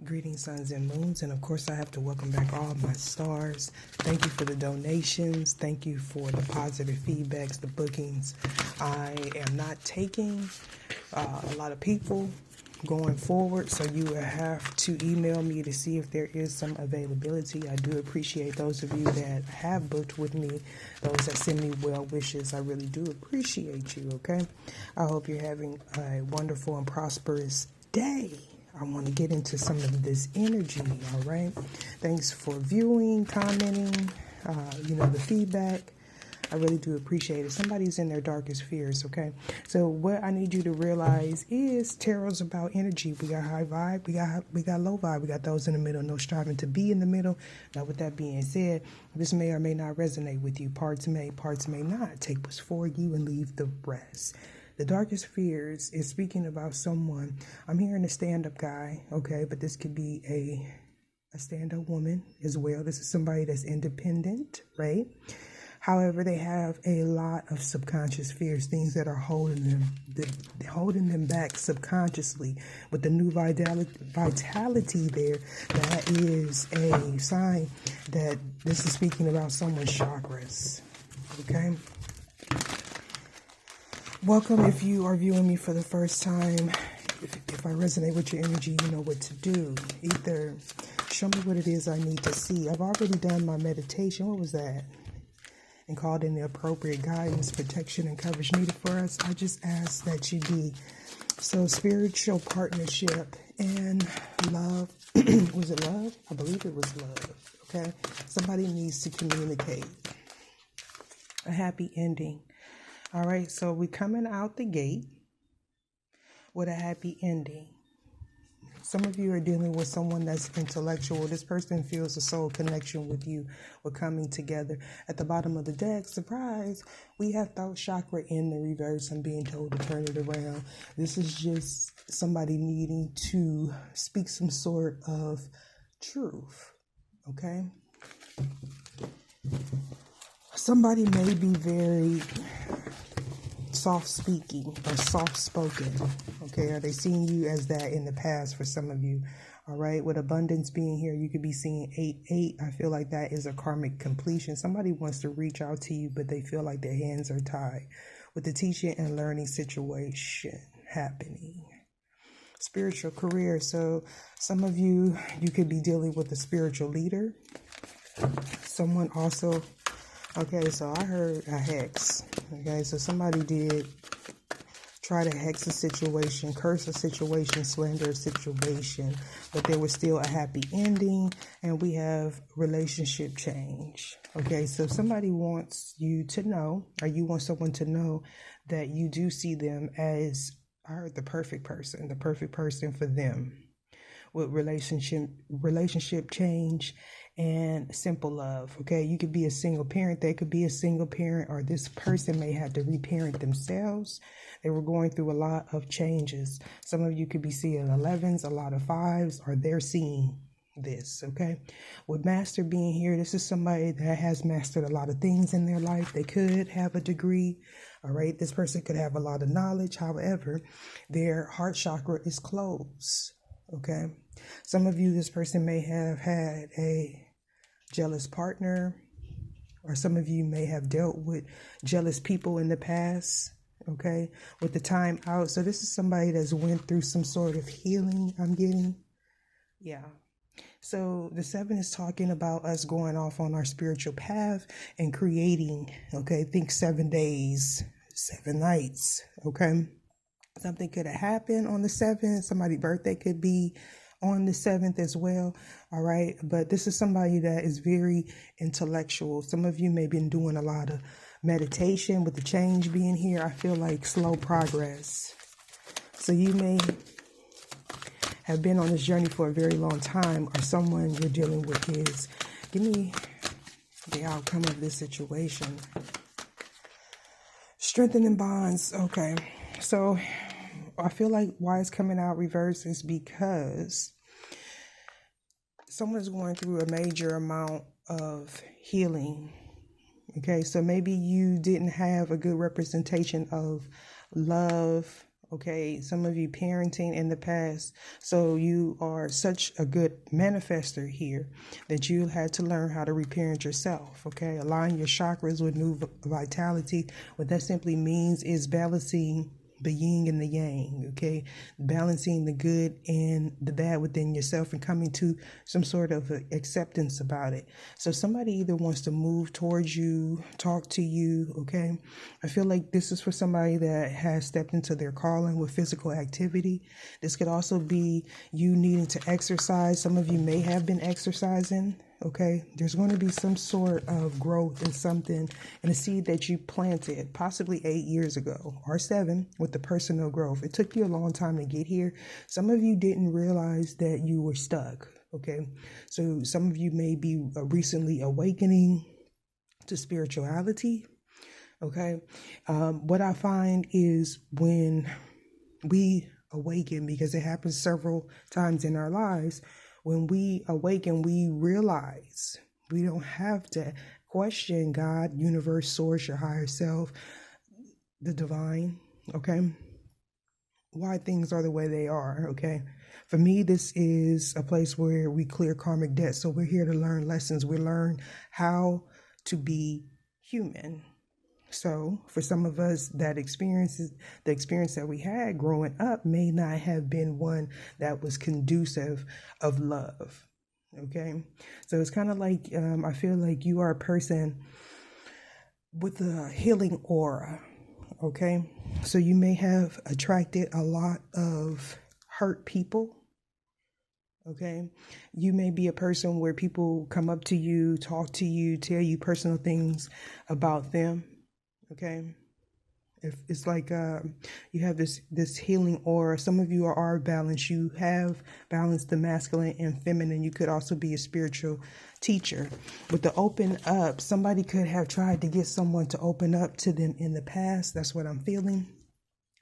Greetings, suns and moons, and of course I have to welcome back all my stars. Thank you for the donations. Thank you for the positive feedbacks, the bookings. I am not taking a lot of people going forward, so you will have to email me to see if there is some availability. I do appreciate those of you that have booked with me, those that send me well wishes. I really do appreciate you, okay? I hope you're having a wonderful and prosperous day. I want to get into some of this energy, all right? Thanks for viewing, commenting, the feedback. I really do appreciate it. Somebody's in their darkest fears, okay? So what I need you to realize is tarot's about energy. We got high vibe, we got low vibe, we got those in the middle, no striving to be in the middle. Now, with that being said, this may or may not resonate with you. Parts may not. Take what's for you and leave the rest. The darkest fears is speaking about someone. I'm hearing a stand-up guy, okay, but this could be a stand-up woman as well. This is somebody that's independent, right? However, they have a lot of subconscious fears, things that are holding them back subconsciously. With the new vitality there, that is a sign that this is speaking about someone's chakras, okay? Welcome if you are viewing me for the first time. If I resonate with your energy, you know what to do. Either show me what it is I need to see. I've already done my meditation. What was that? And called in the appropriate guidance, protection, and coverage needed for us. I just ask that you be. So spiritual partnership and love. Was it love? I believe it was love. Okay. Somebody needs to communicate. A happy ending. All right, so we're coming out the gate with a happy ending. Some of you are dealing with someone that's intellectual. This person feels a soul connection with you. We're coming together. At the bottom of the deck, surprise, we have throat chakra in the reverse. I'm being told to turn it around. This is just somebody needing to speak some sort of truth, okay? Somebody may be very soft-speaking or soft-spoken, okay? Are they seeing you as that in the past for some of you? All right, with abundance being here, you could be seeing 8-8. I feel like that is a karmic completion. Somebody wants to reach out to you, but they feel like their hands are tied. With the teaching and learning situation happening. Spiritual career. So some of you could be dealing with a spiritual leader. Someone also... Okay, so I heard a hex. Okay, so somebody did try to hex a situation, curse a situation, slander a situation, but there was still a happy ending, and we have relationship change. Okay, so somebody wants you to know, or you want someone to know that you do see them as the perfect person for them. With relationship change and simple love. Okay, you could be a single parent, they could be a single parent, or this person may have to reparent themselves. They were going through a lot of changes. Some of you could be seeing 11s, a lot of 5s, or they're seeing this, okay? With master being here, this is somebody that has mastered a lot of things in their life. They could have a degree, all right? This person could have a lot of knowledge. However, their heart chakra is closed. Okay, some of you, this person may have had a jealous partner, or some of you may have dealt with jealous people in the past, okay, with the time out. So this is somebody that's went through some sort of healing, I'm getting. Yeah. So the 7 is talking about us going off on our spiritual path and creating, okay, think 7 days, 7 nights, okay. Something could have happened on the 7th. Somebody's birthday could be on the 7th as well. All right. But this is somebody that is very intellectual. Some of you may have been doing a lot of meditation with the change being here. I feel like slow progress. So you may have been on this journey for a very long time, or someone you're dealing with is. Give me the outcome of this situation. Strengthening bonds. Okay. So I feel like why it's coming out reverse is because someone's going through a major amount of healing. Okay, so maybe you didn't have a good representation of love Okay, some of you parenting in the past. So you are such a good manifester here that you had to learn how to reparent yourself. Okay, align your chakras with new vitality. What that simply means is balancing the yin and the yang. Okay, balancing the good and the bad within yourself and coming to some sort of acceptance about it. So somebody either wants to move towards you, talk to you. Okay, I feel like this is for somebody that has stepped into their calling with physical activity. This could also be you needing to exercise. Some of you may have been exercising. Okay, there's going to be some sort of growth in something, in a seed that you planted possibly 8 years ago or 7 with the personal growth. It took you a long time to get here. Some of you didn't realize that you were stuck. Okay, so some of you may be recently awakening to spirituality. Okay, what I find is when we awaken, because it happens several times in our lives, when we awaken, we realize we don't have to question God, universe, source, your higher self, the divine, okay? Why things are the way they are, okay? For me, this is a place where we clear karmic debt. So we're here to learn lessons. We learn how to be human. So for some of us, the experience that we had growing up may not have been one that was conducive of love. Okay. So it's kind of like, I feel like you are a person with a healing aura. Okay. So you may have attracted a lot of hurt people. Okay. You may be a person where people come up to you, talk to you, tell you personal things about them. Okay, if it's like you have this healing aura. Some of you are balanced. You have balanced the masculine and feminine. You could also be a spiritual teacher. With the open up, somebody could have tried to get someone to open up to them in the past. That's what I'm feeling.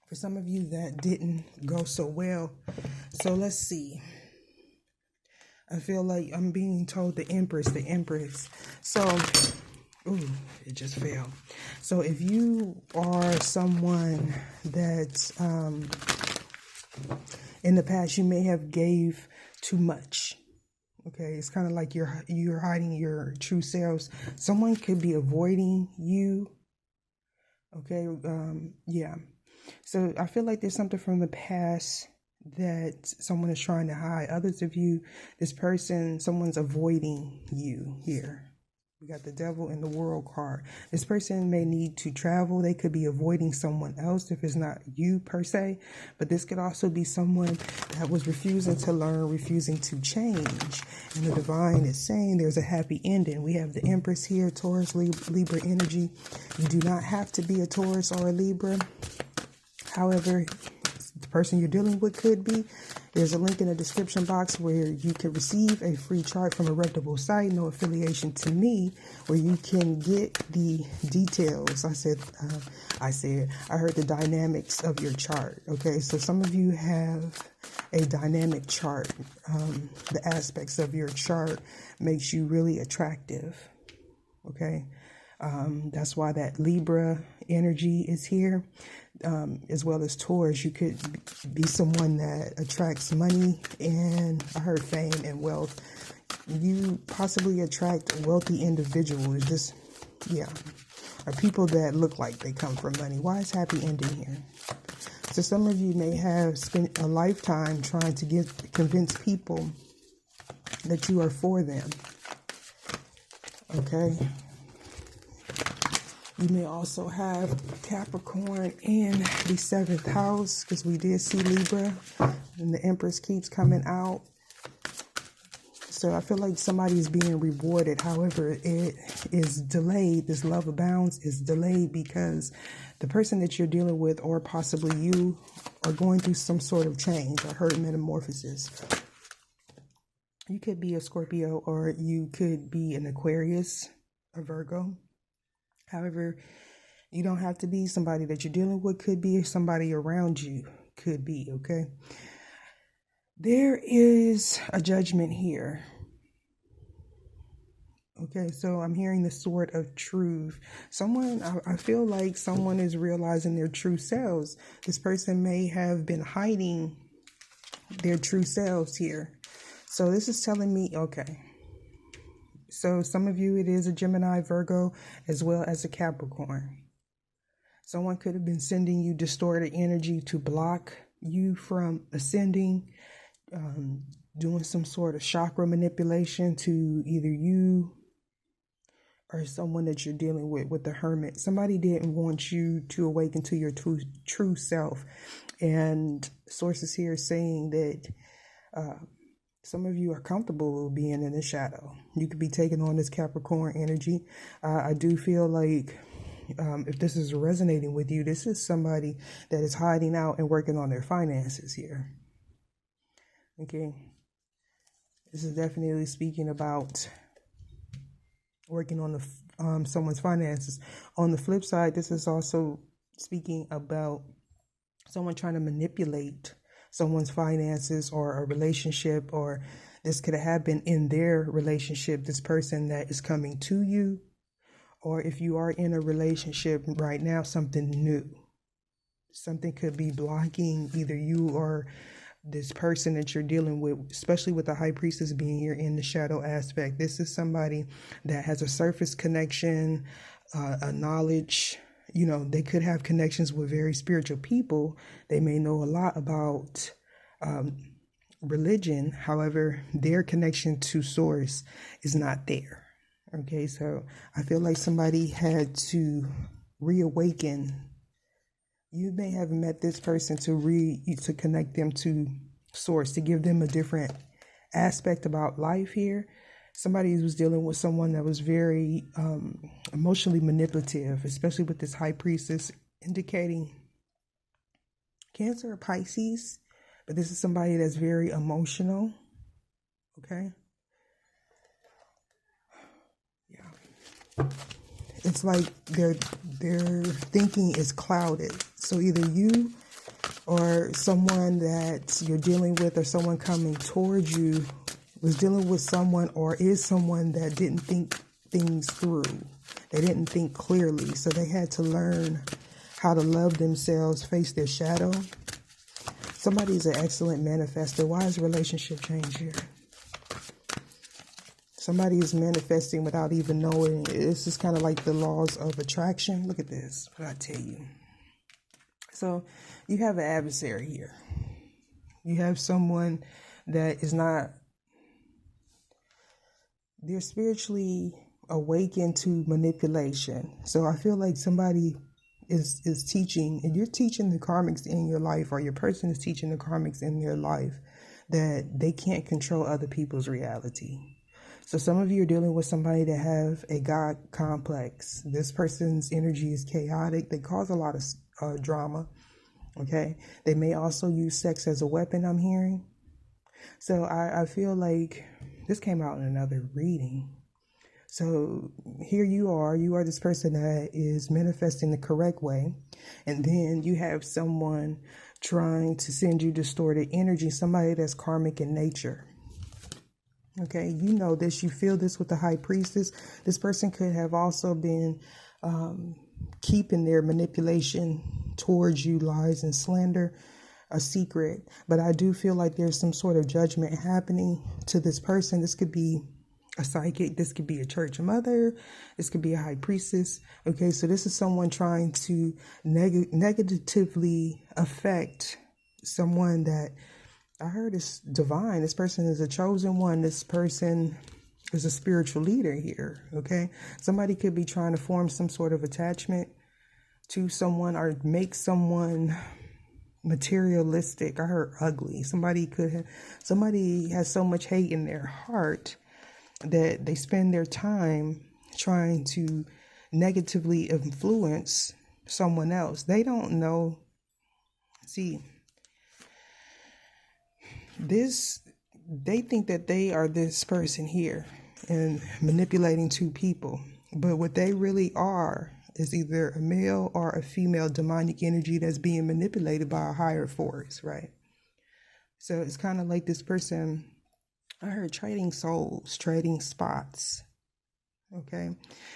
For some of you, that didn't go so well. So let's see. I feel like I'm being told the Empress. So. Ooh, it just fell. So if you are someone that in the past you may have gave too much. Okay, it's kind of like you're hiding your true selves. Someone could be avoiding you. Okay, yeah. So I feel like there's something from the past that someone is trying to hide. Others of you, someone's avoiding you here. We got the Devil and the World card. This person may need to travel. They could be avoiding someone else if it's not you per se. But this could also be someone that was refusing to learn, refusing to change. And the divine is saying there's a happy ending. We have the Empress here, Taurus, Libra energy. You do not have to be a Taurus or a Libra. However, the person you're dealing with could be. There's a link in the description box where you can receive a free chart from a reputable site, no affiliation to me, where you can get the details. I heard the dynamics of your chart. Okay, so some of you have a dynamic chart. The aspects of your chart makes you really attractive. Okay, that's why that Libra energy is here. As well as Taurus, you could be someone that attracts money and I heard fame and wealth. You possibly attract wealthy individuals, or people that look like they come from money. Why is happy ending here? So some of you may have spent a lifetime trying to convince people that you are for them. Okay. You may also have Capricorn in the 7th house, because we did see Libra and the Empress keeps coming out. So I feel like somebody is being rewarded. However, it is delayed. This love abounds is delayed because the person that you're dealing with, or possibly you, are going through some sort of change. I heard metamorphosis. You could be a Scorpio, or you could be an Aquarius, a Virgo. However, you don't have to be. Somebody that you're dealing with could be, somebody around you could be, okay? There is a judgment here, Okay, so I'm hearing the sword of truth. I feel like someone is realizing their true selves. This person may have been hiding their true selves here. So this is telling me, okay. So some of you, it is a Gemini, Virgo, as well as a Capricorn. Someone could have been sending you distorted energy to block you from ascending, doing some sort of chakra manipulation to either you or someone that you're dealing with the hermit. Somebody didn't want you to awaken to your true self. And sources here saying that some of you are comfortable being in the shadow. You could be taking on this Capricorn energy. I do feel like if this is resonating with you, this is somebody that is hiding out and working on their finances here. Okay. This is definitely speaking about working on the someone's finances. On the flip side, this is also speaking about someone trying to manipulate someone's finances or a relationship, or this could have happened in their relationship, this person that is coming to you, or if you are in a relationship right now, something new. Something could be blocking either you or this person that you're dealing with, especially with the high priestess being here in the shadow aspect. This is somebody that has a surface connection, a knowledge. You know, they could have connections with very spiritual people. They may know a lot about religion. However, their connection to source is not there. Okay, so I feel like somebody had to reawaken. You may have met this person to connect them to source, to give them a different aspect about life here. Somebody was dealing with someone that was very emotionally manipulative, especially with this high priestess indicating Cancer or Pisces. But this is somebody that's very emotional. Okay. Yeah. It's like their thinking is clouded. So either you or someone that you're dealing with or someone coming towards you was dealing with someone or is someone that didn't think things through. They didn't think clearly. So they had to learn how to love themselves, face their shadow. Somebody's an excellent manifester. Why is relationship change here? Somebody is manifesting without even knowing. This is kind of like the laws of attraction. Look at this, what I tell you. So you have an adversary here. You have someone that is not, they're spiritually awakened to manipulation. So I feel like somebody is teaching, and you're teaching the karmics in your life, or your person is teaching the karmics in their life, that they can't control other people's reality. So some of you are dealing with somebody that have a God complex. This person's energy is chaotic. They cause a lot of drama. Okay. They may also use sex as a weapon, I'm hearing. So I feel like this came out in another reading. So here you are this person that is manifesting the correct way. And then you have someone trying to send you distorted energy, somebody that's karmic in nature. Okay, you know this, you feel this with the high priestess. This person could have also been keeping their manipulation towards you, lies and slander, a secret. But I do feel like there's some sort of judgment happening to this person. This could be a psychic. This could be a church mother. This could be a high priestess. Okay, so this is someone trying to negatively affect someone that I heard is divine. This person is a chosen one. This person is a spiritual leader here. Okay. Somebody could be trying to form some sort of attachment to someone or make someone materialistic. I heard ugly. Somebody has so much hate in their heart that they spend their time trying to negatively influence someone else. They don't know. See, they think that they are this person here and manipulating two people. But what they really are is either a male or a female demonic energy that's being manipulated by a higher force, right? So it's kind of like this person, I heard trading souls, trading spots. Okay,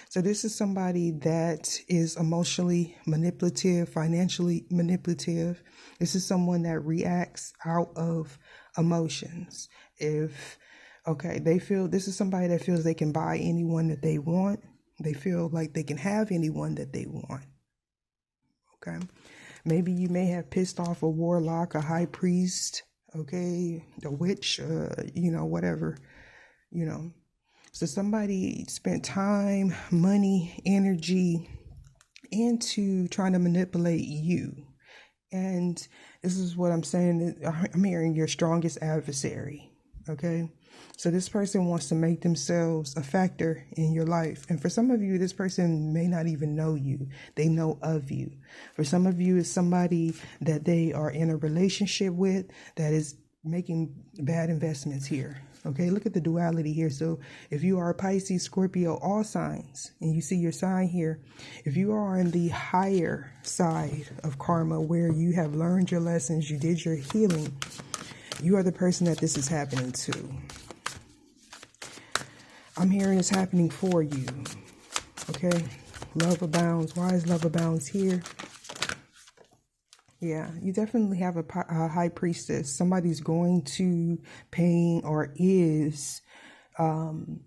so this is somebody that is emotionally manipulative, financially manipulative. This is someone that reacts out of emotions. They feel this is somebody that feels they can buy anyone that they want. They feel like they can have anyone that they want. Okay, maybe you may have pissed off a warlock, a high priest, okay, a witch, whatever, So somebody spent time, money, energy into trying to manipulate you. And this is what I'm saying. I'm hearing your strongest adversary. Okay. So this person wants to make themselves a factor in your life. And for some of you, this person may not even know you. They know of you. For some of you, it's somebody that they are in a relationship with that is making bad investments here. Okay, look at the duality here. So if you are Pisces, Scorpio, all signs, and you see your sign here, if you are on the higher side of karma where you have learned your lessons, you did your healing, you are the person that this is happening to. I'm hearing it's happening for you. Okay, love abounds. Why is love abounds here? Yeah, you definitely have a high priestess. Somebody's going to pain or is. I'm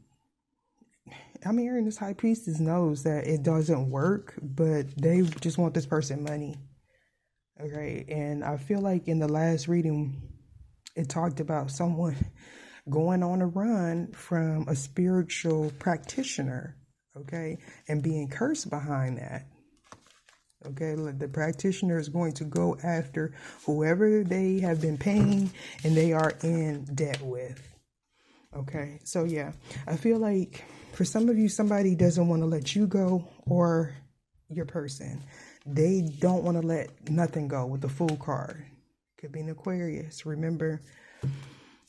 hearing this high priestess knows that it doesn't work, but they just want this person money. Okay, and I feel like in the last reading, it talked about someone going on a run from a spiritual practitioner, okay, and being cursed behind that. Okay, the practitioner is going to go after whoever they have been paying and they are in debt with. Okay, so yeah, I feel like for some of you, somebody doesn't want to let you go, or your person. They don't want to let nothing go with the Fool card. Could be an Aquarius. Remember,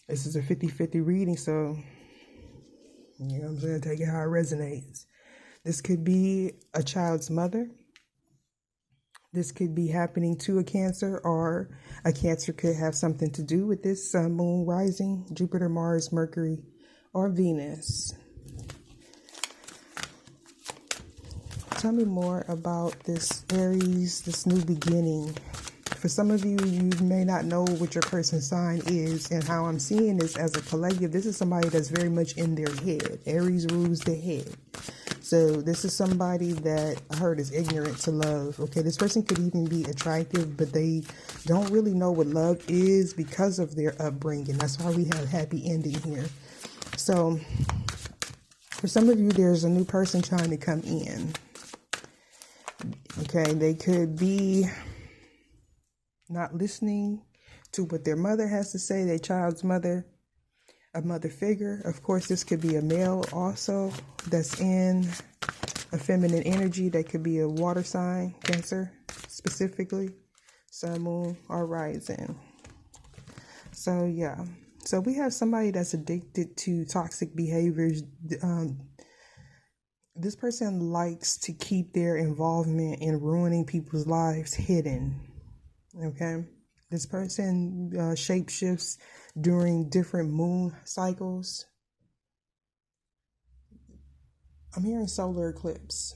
this is a 50-50 reading, so you know what I'm saying? Take it how it resonates. This could be a child's mother. This could be happening to a Cancer, or a Cancer could have something to do with this Sun, Moon, Rising, Jupiter, Mars, Mercury, or Venus. Tell me more about this Aries, this new beginning. For some of you, you may not know what your person's sign is, and how I'm seeing this as a collective. This is somebody that's very much in their head. Aries rules the head. So this is somebody that I heard is ignorant to love. Okay, this person could even be attractive, but they don't really know what love is because of their upbringing. That's why we have happy ending here. So for some of you, there's a new person trying to come in. Okay, they could be not listening to what their mother has to say, their child's mother, a mother figure. Of course, this could be a male also that's in a feminine energy. That could be a water sign, Cancer specifically, Sun, Moon, or Rising. So yeah, so we have somebody that's addicted to toxic behaviors. This person likes to keep their involvement in ruining people's lives hidden. Okay, this person shapeshifts during different moon cycles. I'm hearing solar eclipse.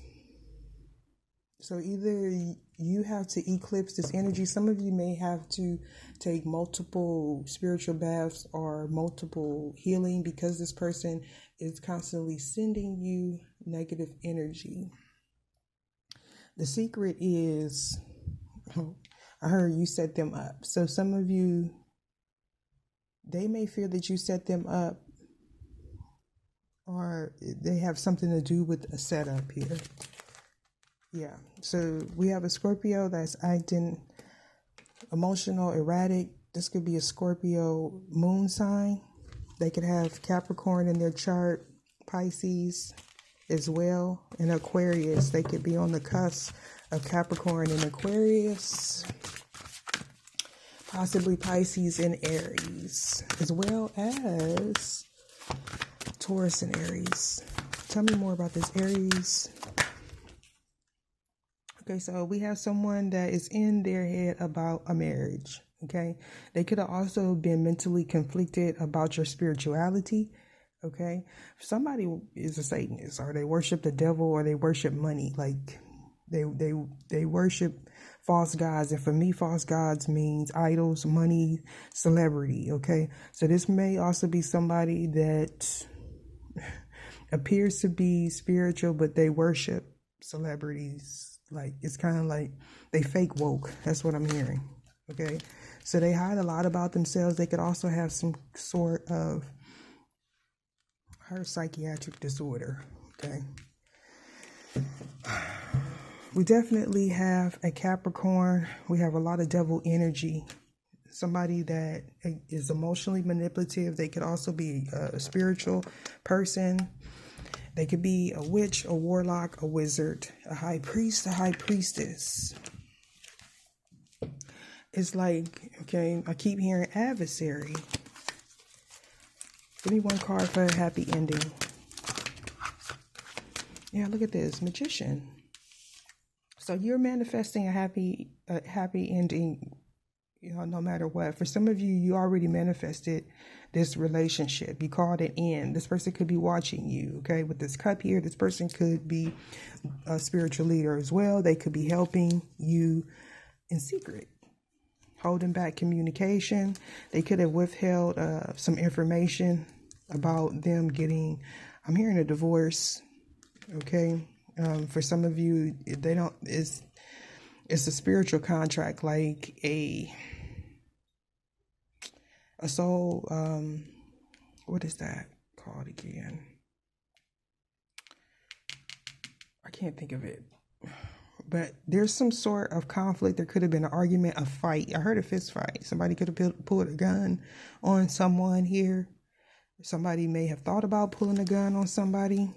So either you have to eclipse this energy. Some of you may have to take multiple spiritual baths or multiple healing, because this person is constantly sending you negative energy. The secret is, I heard you set them up. So some of you, they may fear that you set them up, or they have something to do with a setup here. Yeah, so we have a Scorpio that's acting emotional, erratic. This could be a Scorpio moon sign. They could have Capricorn in their chart, Pisces as well, and Aquarius. They could be on the cusp of Capricorn and Aquarius, possibly Pisces and Aries, as well as Taurus and Aries. Tell me more about this Aries. Okay, so we have someone that is in their head about a marriage. Okay, they could have also been mentally conflicted about your spirituality. Okay, somebody is a Satanist, or they worship the devil, or they worship money. Like they worship false gods, and for me, false gods means idols, money, celebrity. Okay, so this may also be somebody that appears to be spiritual, but they worship celebrities. Like, it's kind of like they fake woke. That's what I'm hearing. Okay, so they hide a lot about themselves. They could also have some sort of her psychiatric disorder. Okay, we definitely have a Capricorn. We have a lot of devil energy. Somebody that is emotionally manipulative. They could also be a spiritual person. They could be a witch, a warlock, a wizard, a high priest, a high priestess. It's like, okay, I keep hearing adversary. Give me one card for a happy ending. Yeah, look at this, magician. So you're manifesting a happy ending, you know, no matter what. For some of you, you already manifested this relationship. You called it in. This person could be watching you, okay? With this cup here, this person could be a spiritual leader as well. They could be helping you in secret, holding back communication. They could have withheld some information about them getting, I'm hearing, a divorce, okay? For some of you, they don't, it's a spiritual contract, like a soul, what is that called again? I can't think of it. But there's some sort of conflict. There could have been an argument, a fight. I heard a fist fight. Somebody could have pulled a gun on someone here. Somebody may have thought about pulling a gun on somebody.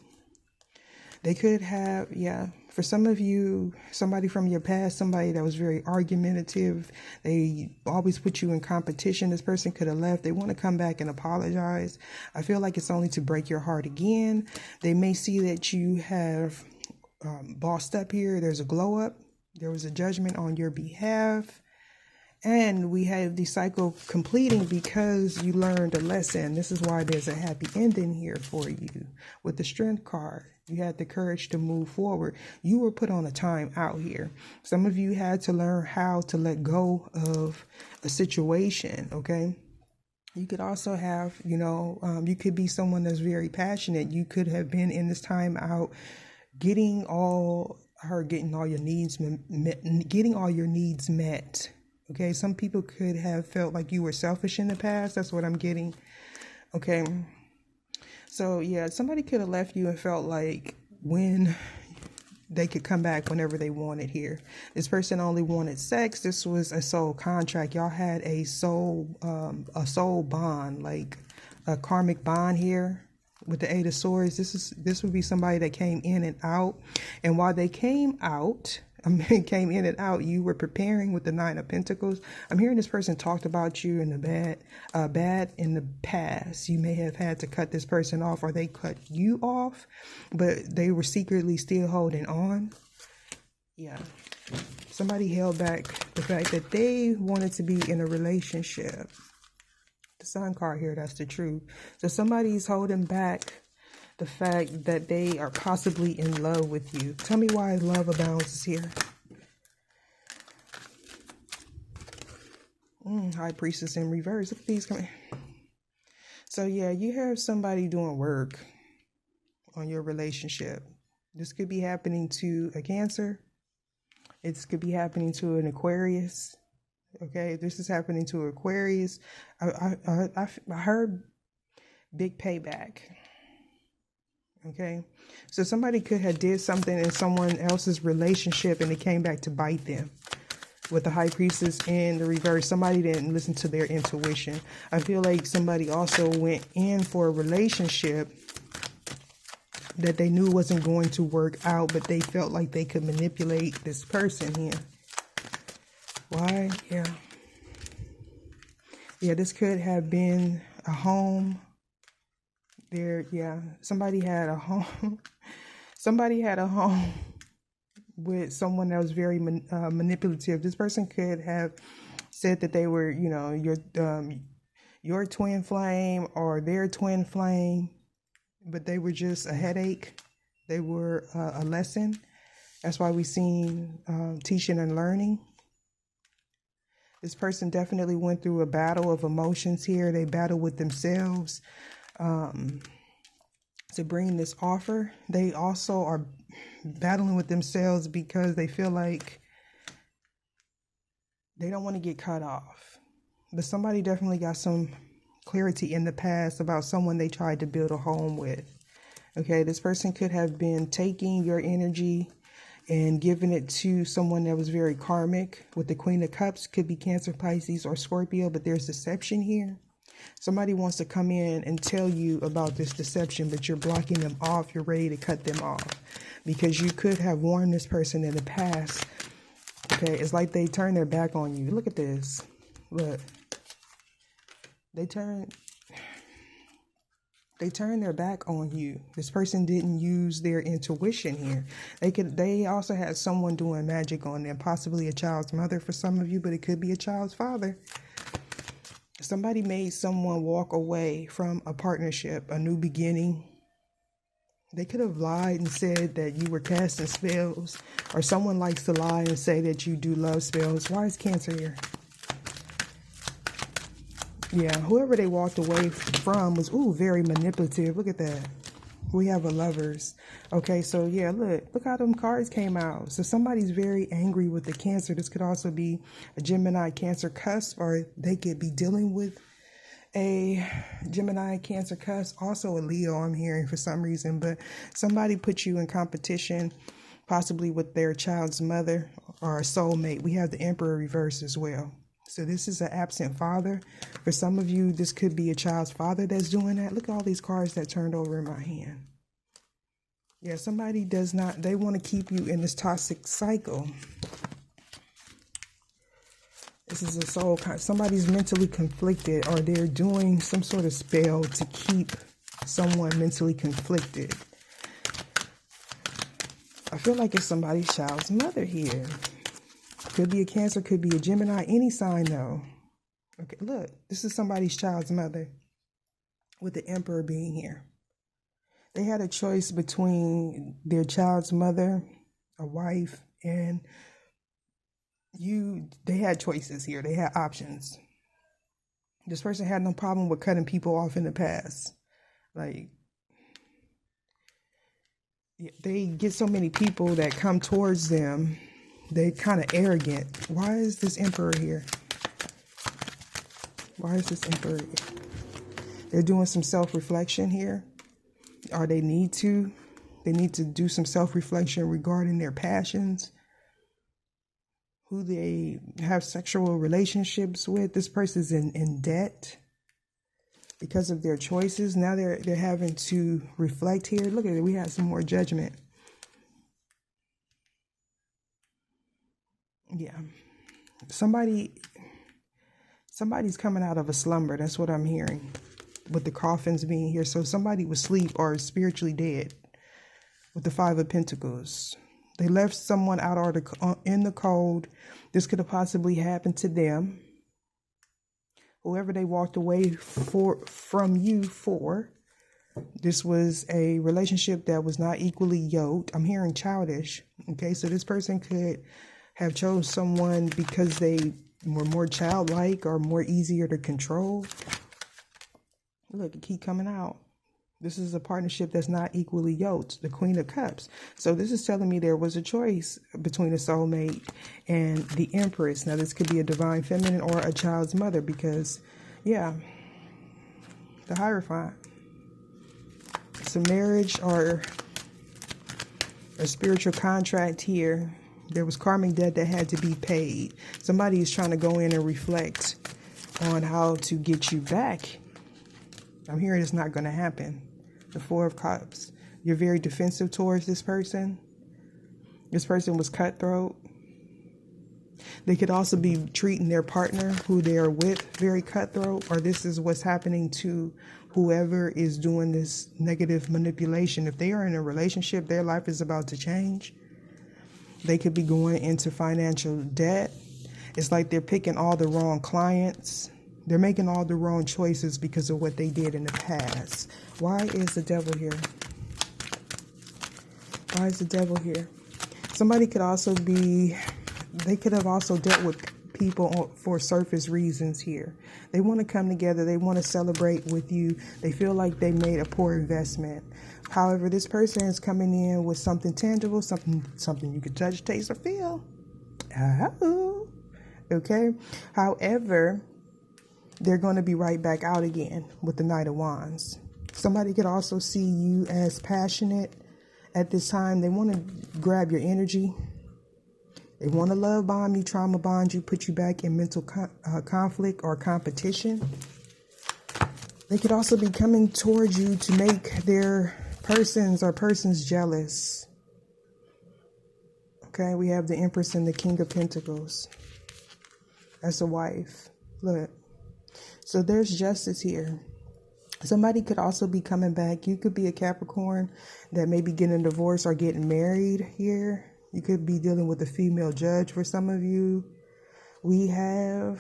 They could have, yeah, for some of you, somebody from your past, somebody that was very argumentative. They always put you in competition. This person could have left. They want to come back and apologize. I feel like it's only to break your heart again. They may see that you have bossed up here. There's a glow up. There was a judgment on your behalf. And we have the cycle completing because you learned a lesson. This is why there's a happy ending here for you. With the Strength card, you had the courage to move forward. You were put on a time out here. Some of you had to learn how to let go of a situation, okay? You could also have, you know, you could be someone that's very passionate. You could have been in this time out getting all your needs met. Okay, some people could have felt like you were selfish in the past. That's what I'm getting. Okay, so yeah, somebody could have left you and felt like when they could come back whenever they wanted here. This person only wanted sex. This was a soul contract. Y'all had a soul bond, like a karmic bond here. With the Eight of Swords, this would be somebody that came in and out. And while they came in and out, you were preparing with the Nine of Pentacles. I'm hearing this person talked about you in the bad in the past. You may have had to cut this person off, or they cut you off, but they were secretly still holding on. Yeah. Somebody held back the fact that they wanted to be in a relationship. The Sun card here, that's the truth. So somebody's holding back the fact that they are possibly in love with you. Tell me why love abounds here. High Priestess in reverse. Look at these coming. So yeah, you have somebody doing work on your relationship. This could be happening to a Cancer. It could be happening to an Aquarius. Okay, this is happening to Aquarius. I heard big payback. Okay, so somebody could have did something in someone else's relationship and it came back to bite them. With the High Priestess in the reverse, somebody didn't listen to their intuition. I feel like somebody also went in for a relationship that they knew wasn't going to work out, but they felt like they could manipulate this person here. Why? Yeah, this could have been a home. Somebody had a home. Somebody had a home with someone that was very manipulative. This person could have said that they were, you know, your twin flame or their twin flame. but they were just a headache. They were a lesson. That's why we seen teaching and learning. This person definitely went through a battle of emotions here. They battled with themselves to bring this offer. They also are battling with themselves because they feel like they don't want to get cut off. But somebody definitely got some clarity in the past about someone they tried to build a home with. Okay, this person could have been taking your energy and giving it to someone that was very karmic. With the Queen of Cups, could be Cancer, Pisces, or Scorpio, but there's deception here. Somebody wants to come in and tell you about this deception, but you're blocking them off. You're ready to cut them off because you could have warned this person in the past. Okay, it's like they turn their back on you. Look at this. Look. They turn their back on you. This person didn't use their intuition here. They also had someone doing magic on them, possibly a child's mother for some of you, but it could be a child's father. Somebody made someone walk away from a partnership, a new beginning. They could have lied and said that you were casting spells, or someone likes to lie and say that you do love spells. Why is Cancer here? Yeah, whoever they walked away from was, very manipulative. Look at that. We have a Lovers. Okay, so yeah, look how them cards came out. So somebody's very angry with the Cancer. This could also be a Gemini Cancer cusp, or they could be dealing with a Gemini Cancer cusp. Also a Leo, I'm hearing for some reason, but somebody put you in competition, possibly with their child's mother or a soulmate. We have the Emperor reverse as well. So this is an absent father. For some of you, this could be a child's father that's doing that. Look at all these cards that turned over in my hand. Yeah, somebody they want to keep you in this toxic cycle. This is a soul, somebody's mentally conflicted, or they're doing some sort of spell to keep someone mentally conflicted. I feel like it's somebody's child's mother here. Could be a Cancer, could be a Gemini, any sign though. Okay, look, this is somebody's child's mother with the Emperor being here. They had a choice between their child's mother, a wife, and you. They had choices here. They had options. This person had no problem with cutting people off in the past. Like, they get so many people that come towards them. They're kind of arrogant. Why is this Emperor here? Why is this Emperor here? They're doing some self-reflection here. Or they need to. They need to do some self-reflection regarding their passions. Who they have sexual relationships with. This person's in debt because of their choices. Now they're having to reflect here. Look at it. We have some more Judgment. Yeah, somebody's coming out of a slumber. That's what I'm hearing with the coffins being here. So somebody was asleep or spiritually dead with the Five of Pentacles. They left someone out in the cold. This could have possibly happened to them. Whoever they walked away from you for. This was a relationship that was not equally yoked. I'm hearing childish. Okay, so this person could have chose someone because they were more childlike or more easier to control. Look, it keep coming out. This is a partnership that's not equally yoked, the Queen of Cups. So this is telling me there was a choice between a soulmate and the Empress. Now, this could be a divine feminine or a child's mother because, yeah, the Hierophant. It's a marriage or a spiritual contract here. There was karmic debt that had to be paid. Somebody is trying to go in and reflect on how to get you back. I'm hearing it's not going to happen. The Four of Cups. You're very defensive towards this person. This person was cutthroat. They could also be treating their partner who they are with very cutthroat, or this is what's happening to whoever is doing this negative manipulation. If they are in a relationship, their life is about to change. They could be going into financial debt. It's like they're picking all the wrong clients They're making all the wrong choices because of what they did in the past. Why is the devil here? Why is the devil here? Somebody could also be, they could have also dealt with people for surface reasons here. They want to come together. They want to celebrate with you. They feel like they made a poor investment. However, this person is coming in with something tangible, something you could touch, taste, or feel. Oh, okay. However, they're going to be right back out again with the Knight of Wands. Somebody could also see you as passionate at this time. They want to grab your energy. They want to love bomb you, trauma bond you, put you back in mental conflict or competition. They could also be coming towards you to make their persons jealous. Okay, we have the Empress and the King of Pentacles. That's a wife. Look. So there's justice here. Somebody could also be coming back. You could be a Capricorn that may be getting a divorce or getting married here. You could be dealing with a female judge for some of you. We have,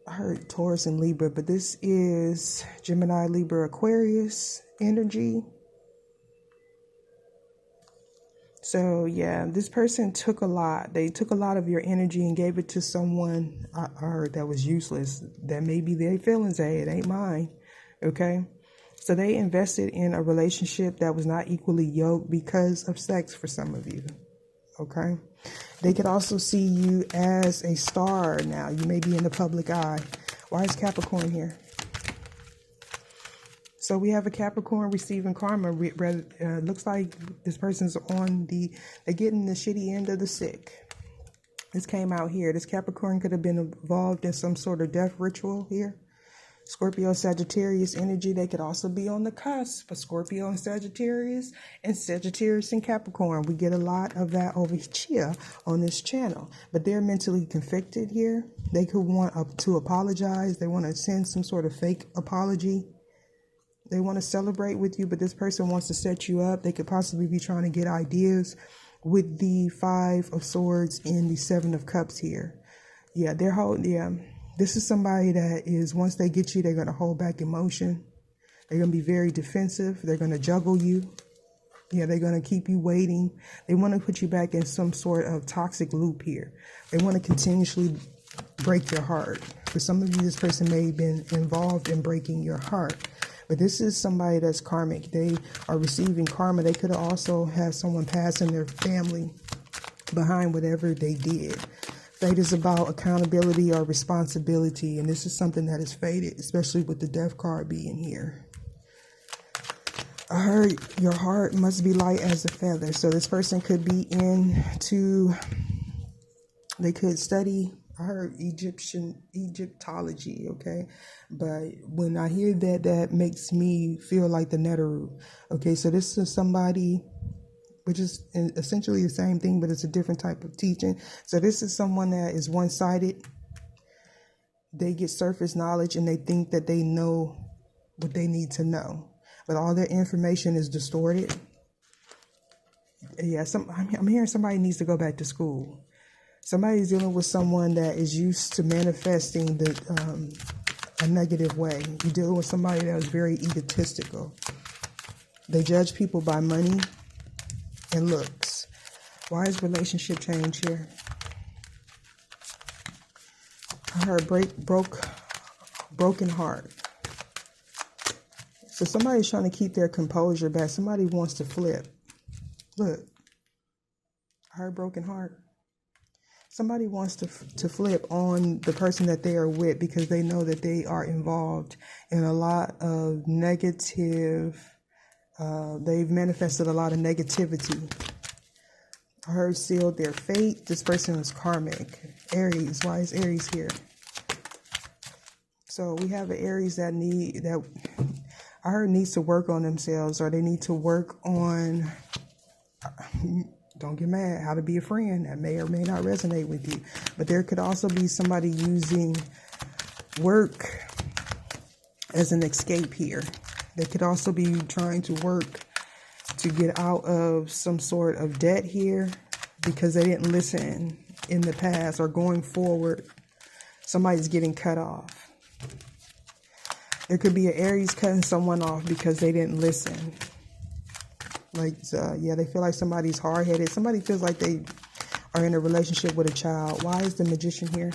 I heard Taurus and Libra, but this is Gemini, Libra, Aquarius energy. So yeah, this person took a lot. They took a lot of your energy and gave it to someone I heard that was useless. That may be their feelings. Hey, it ain't mine. Okay. So they invested in a relationship that was not equally yoked because of sex for some of you. Okay. They could also see you as a star now. You may be in the public eye. Why is Capricorn here? So we have a Capricorn receiving karma. Looks like this person's on they're getting the shitty end of the stick. This came out here. This Capricorn could have been involved in some sort of death ritual here. Scorpio, Sagittarius energy. They could also be on the cusp of Scorpio and Sagittarius and Capricorn. We get a lot of that over here on this channel. But they're mentally conflicted here. They could want to apologize. They want to send some sort of fake apology. They want to celebrate with you, but this person wants to set you up. They could possibly be trying to get ideas with the Five of Swords and the Seven of Cups here. Yeah, this is somebody that is, once they get you, they're going to hold back emotion. They're going to be very defensive. They're going to juggle you. Yeah, they're going to keep you waiting. They want to put you back in some sort of toxic loop here. They want to continuously break your heart. For some of you, this person may have been involved in breaking your heart. But this is somebody that's karmic. They are receiving karma. They could also have someone passing their family behind whatever they did. Fate is about accountability or responsibility. And this is something that is fated, especially with the death card being here. I heard your heart must be light as a feather. So this person could be they could study, I heard Egyptology, okay? But when I hear that, that makes me feel like the Neteru. Okay, so this is somebody, which is essentially the same thing, but it's a different type of teaching. So this is someone that is one-sided. They get surface knowledge and they think that they know what they need to know. But all their information is distorted. Yeah, I'm hearing somebody needs to go back to school. Somebody's dealing with someone that is used to manifesting a negative way. You're dealing with somebody that is very egotistical. They judge people by money and looks. Why is relationship change here? I heard broken heart. So somebody's trying to keep their composure back. Somebody wants to flip. Look. I heard broken heart. Somebody wants to flip on the person that they are with because they know that they are involved in a lot of negative. They've manifested a lot of negativity. I heard sealed their fate. This person is karmic. Aries. Why is Aries here? So we have an Aries that I heard needs to work on themselves, or they need to work on. Don't get mad, how to be a friend. That may or may not resonate with you. But there could also be somebody using work as an escape here. They could also be trying to work to get out of some sort of debt here because they didn't listen in the past or going forward. Somebody's getting cut off. There could be an Aries cutting someone off because they didn't listen. Like, yeah, they feel like somebody's hard-headed. Somebody feels like they are in a relationship with a child. Why is the Magician here?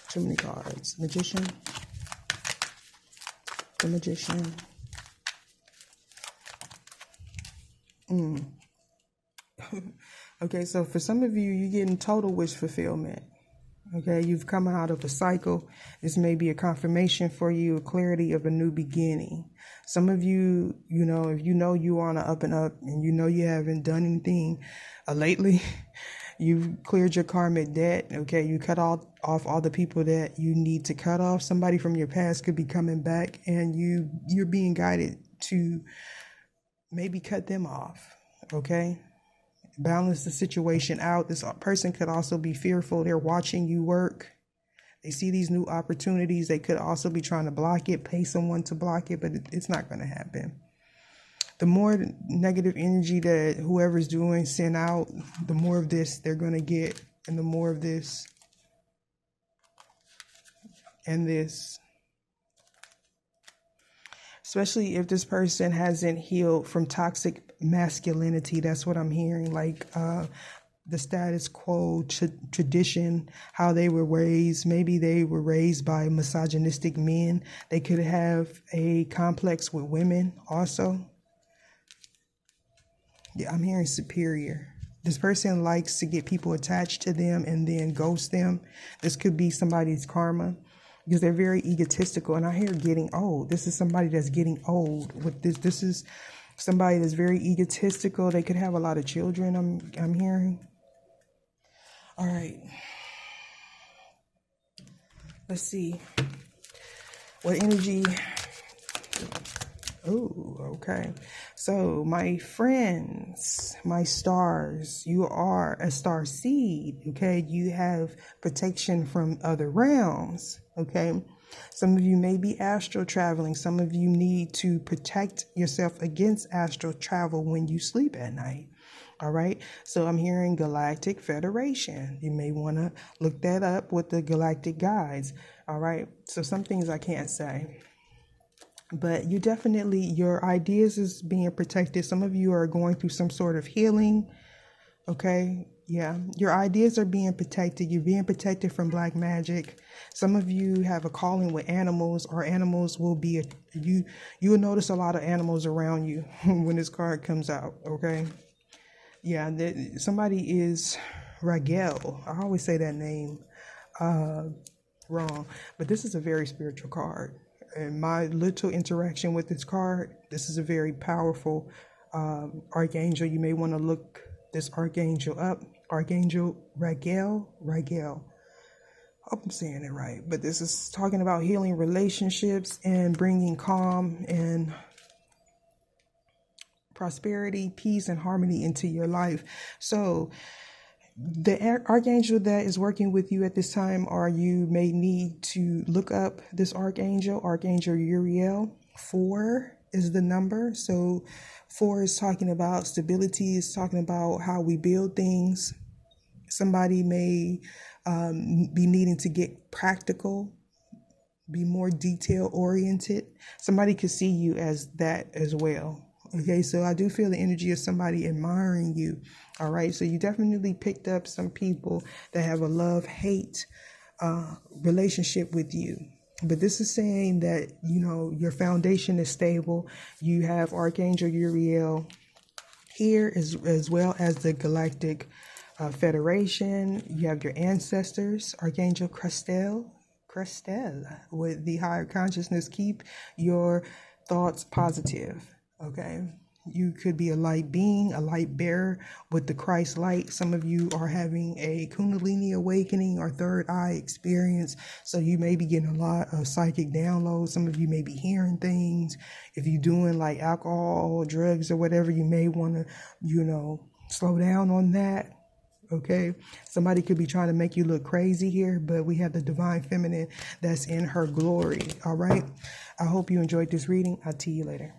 Too many cards. Magician. The Magician. Okay, so for some of you, you're getting total wish fulfillment. Okay, you've come out of a cycle. This may be a confirmation for you, a clarity of a new beginning. Some of you, you know, if you know you're on an up and up and you know you haven't done anything lately, you've cleared your karmic debt. Okay, you cut off all the people that you need to cut off. Somebody from your past could be coming back and you're being guided to maybe cut them off. Okay. Balance the situation out. This person could also be fearful. They're watching you work. They see these new opportunities. They could also be trying to block it, pay someone to block it, but it's not going to happen. The more negative energy that whoever's doing send out, the more of this they're going to get, and the more of this and this. Especially if this person hasn't healed from toxic masculinity. That's what I'm hearing. Like the status quo tradition, how they were raised. Maybe they were raised by misogynistic men. They could have a complex with women also. Yeah, I'm hearing superior. This person likes to get people attached to them and then ghost them. This could be somebody's karma, because they're very egotistical. And I hear getting old. This is somebody that's getting old with this. This is somebody that's very egotistical. They could have a lot of children, I'm hearing. All right. Let's see. What energy? Oh, okay. So my friends, my stars, you are a star seed. Okay. You have protection from other realms. Okay. Some of you may be astral traveling. Some of you need to protect yourself against astral travel when you sleep at night. All right. So I'm hearing Galactic Federation. You may want to look that up with the galactic guides. All right. So some things I can't say. But you definitely, your ideas is being protected. Some of you are going through some sort of healing. Okay. Yeah. Your ideas are being protected. You're being protected from black magic. Some of you have a calling with animals, or animals will be, you will notice a lot of animals around you when this card comes out. Okay. Yeah. Somebody is Raguel. I always say that name wrong, but this is a very spiritual card. And my little interaction with this card, this is a very powerful archangel. You may want to look this archangel up. Archangel Raguel. Hope I'm saying it right. But this is talking about healing relationships and bringing calm and prosperity, peace, and harmony into your life. So the archangel that is working with you at this time, or you may need to look up this archangel, Archangel Uriel. 4 is the number. So 4 is talking about stability, is talking about how we build things. Somebody may be needing to get practical, be more detail oriented. Somebody could see you as that as well. Okay, so I do feel the energy of somebody admiring you. All right, so you definitely picked up some people that have a love-hate relationship with you. But this is saying that, you know, your foundation is stable. You have Archangel Uriel here, as well as the Galactic Federation. You have your ancestors, Archangel Crestel, with the higher consciousness. Keep your thoughts positive. Okay, you could be a light being, a light bearer with the Christ light. Some of you are having a Kundalini awakening or third eye experience. So you may be getting a lot of psychic downloads. Some of you may be hearing things. If you're doing like alcohol or drugs or whatever, you may want to, you know, slow down on that. Okay, somebody could be trying to make you look crazy here, but we have the divine feminine that's in her glory. All right, I hope you enjoyed this reading. I'll see you later.